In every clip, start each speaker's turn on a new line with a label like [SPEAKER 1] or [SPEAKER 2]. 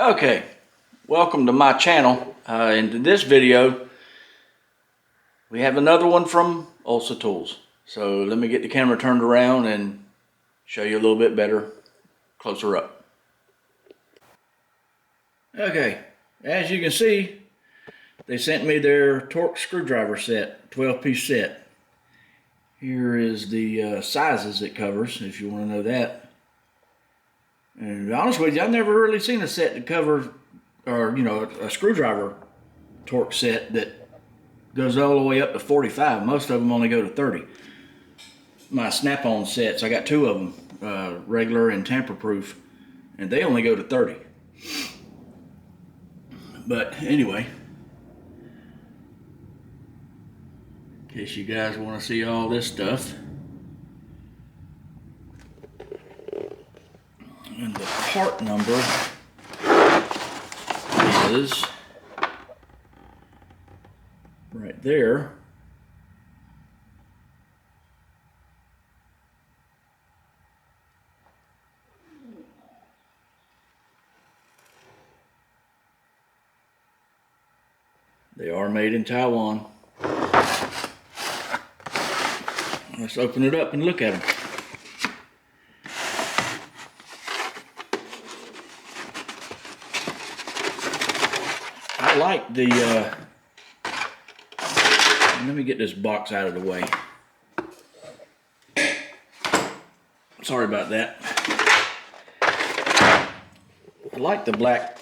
[SPEAKER 1] Okay, welcome to my channel. In this video, we have another one from Olsa Tools. So let me get the camera turned around and show you a little bit better, closer up. Okay, as you can see, they sent me their Torx screwdriver set, 12-piece set. Here is the sizes it covers, if you want to know that. And to be honest with you, I've never really seen a set that covers, or a screwdriver Torx set that goes all the way up to 45. Most of them only go to 30. My snap-on sets, I got two of them, regular and tamper-proof, and they only go to 30. But anyway, in case you guys want to see all this stuff, and the part number is right there. They are made in Taiwan. Let's open it up and look at them. I like the, let me get this box out of the way. Sorry about that. I like the black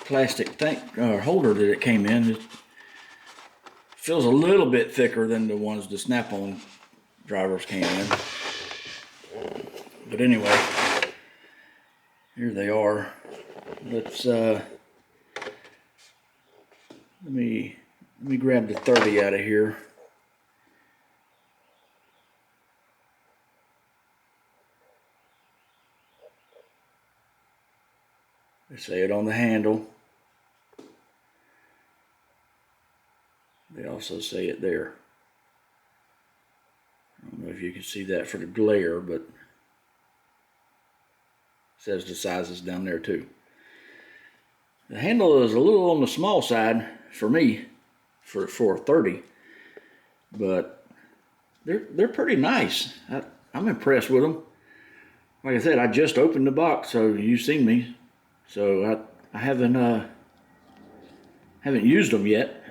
[SPEAKER 1] plastic holder that it came in. It feels a little bit thicker than the ones the snap-on drivers came in. But anyway, here they are. Let's let me grab the 30 out of here. They say it on the handle. They also say it there. I don't know if you can see that for the glare, but it says the sizes down there too. The handle is a little on the small side for me, for 30, but they're pretty nice. I'm impressed with them. Like I said, I just opened the box, so you've seen me. So I haven't used them yet,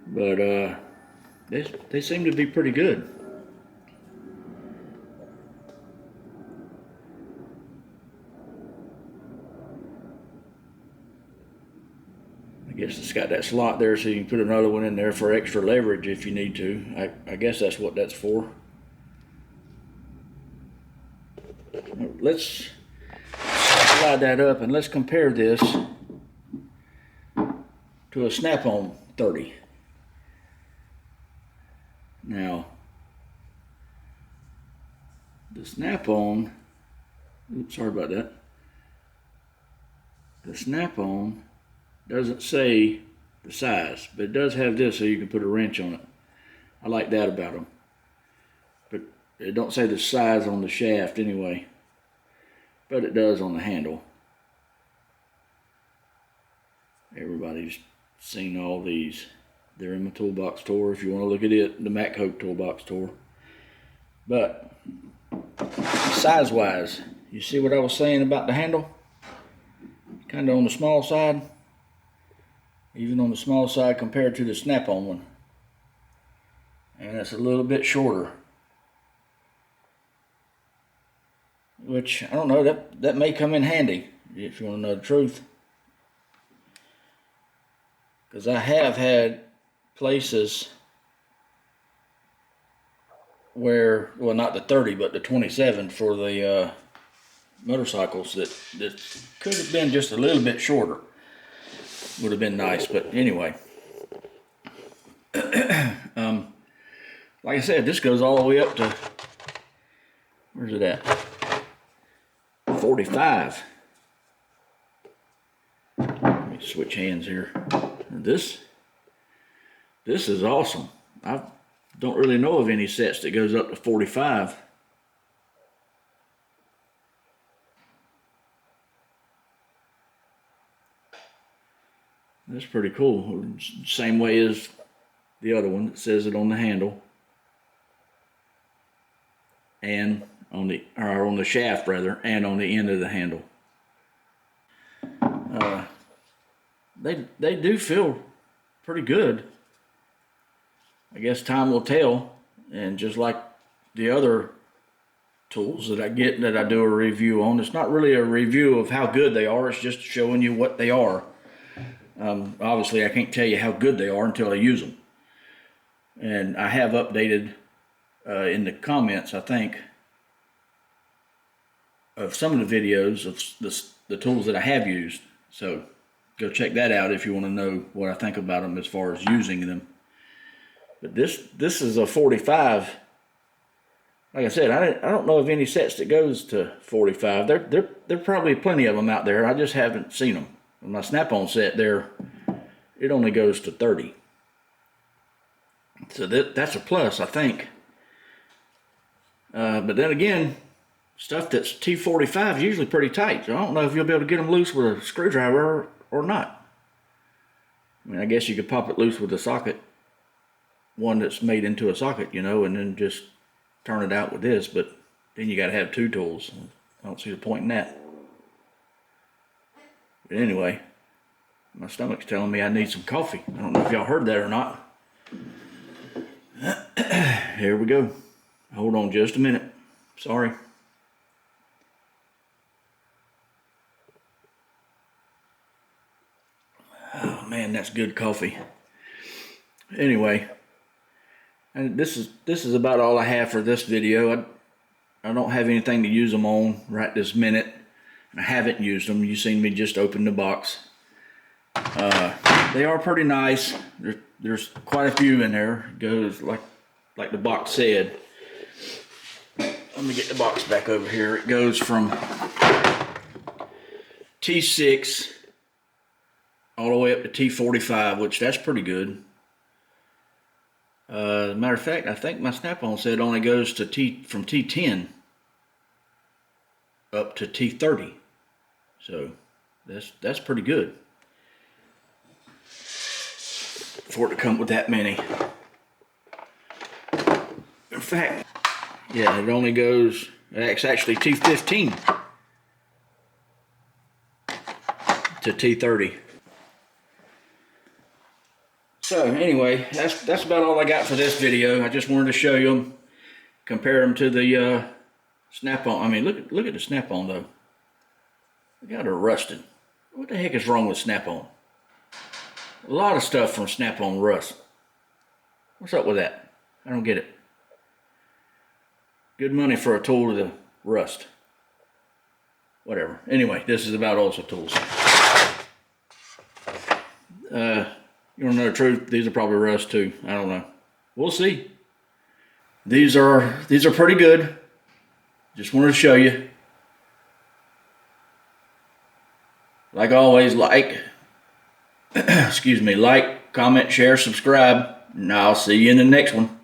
[SPEAKER 1] but they seem to be pretty good. I guess it's got that slot there so you can put another one in there for extra leverage if you need to. I guess that's what that's for. Let's slide that up and let's compare this to a snap-on 30. Now, the snap-on, oops, sorry about that. The snap-on doesn't say the size, but it does have this so you can put a wrench on it. I like that about them. But it don't say the size on the shaft anyway, but it does on the handle. Everybody's seen all these. They're in my toolbox tour if you want to look at it, the Mac Hope toolbox tour. But size-wise, you see what I was saying about the handle? Kind of on the small side. Even on the small side compared to the snap-on one. And it's a little bit shorter. Which, I don't know, that may come in handy, if you want to know the truth. Because I have had places where, well, not the 30, but the 27 for the motorcycles that could have been just a little bit shorter. Would have been nice, but anyway. Like I said, this goes all the way up to, where's it at? 45. Let me switch hands here. This is awesome. I don't really know of any sets that goes up to 45. That's pretty cool. Same way as the other one that says it on the handle. And on the shaft rather, and on the end of the handle. They do feel pretty good. I guess time will tell. And just like the other tools that I get that I do a review on, it's not really a review of how good they are. It's just showing you what they are. Obviously, I can't tell you how good they are until I use them. And I have updated in the comments, I think, of some of the videos of the tools that I have used. So go check that out if you want to know what I think about them as far as using them. But this is a 45. Like I said, I don't know of any sets that goes to 45. There probably plenty of them out there. I just haven't seen them. My snap-on set there, it only goes to 30. So that's a plus, I think. But then again, stuff that's T45 is usually pretty tight. So I don't know if you'll be able to get them loose with a screwdriver or not. I mean, I guess you could pop it loose with a socket, one that's made into a socket, you know, and then just turn it out with this. But then you got to have two tools. I don't see the point in that. But anyway, my stomach's telling me I need some coffee. I don't know if y'all heard that or not. Here we go. Hold on just a minute. Sorry. Oh man, that's good coffee. Anyway, and this is about all I have for this video. I don't have anything to use them on right this minute. I haven't used them. You've seen me just open the box. They are pretty nice. There's quite a few in there. It goes like the box said. Let me get the box back over here. It goes from T6 all the way up to T45, which that's pretty good. As a matter of fact, I think my snap-on set only goes to from T10 up to T30. So that's pretty good for it to come with that many. In fact, yeah, it only goes, it's actually T15 to T30. So anyway, that's about all I got for this video. I just wanted to show you them, compare them to the snap-on. I mean, look at the snap-on though. Look how they're rusted. What the heck is wrong with snap-on? A lot of stuff from snap-on rust. What's up with that? I don't get it. Good money for a tool to rust. Whatever. Anyway, this is about Olsa tools. You want to know the truth? These are probably rust too. I don't know. We'll see. These are pretty good. Just wanted to show you. Like always, excuse me, like, comment, share, subscribe, and I'll see you in the next one.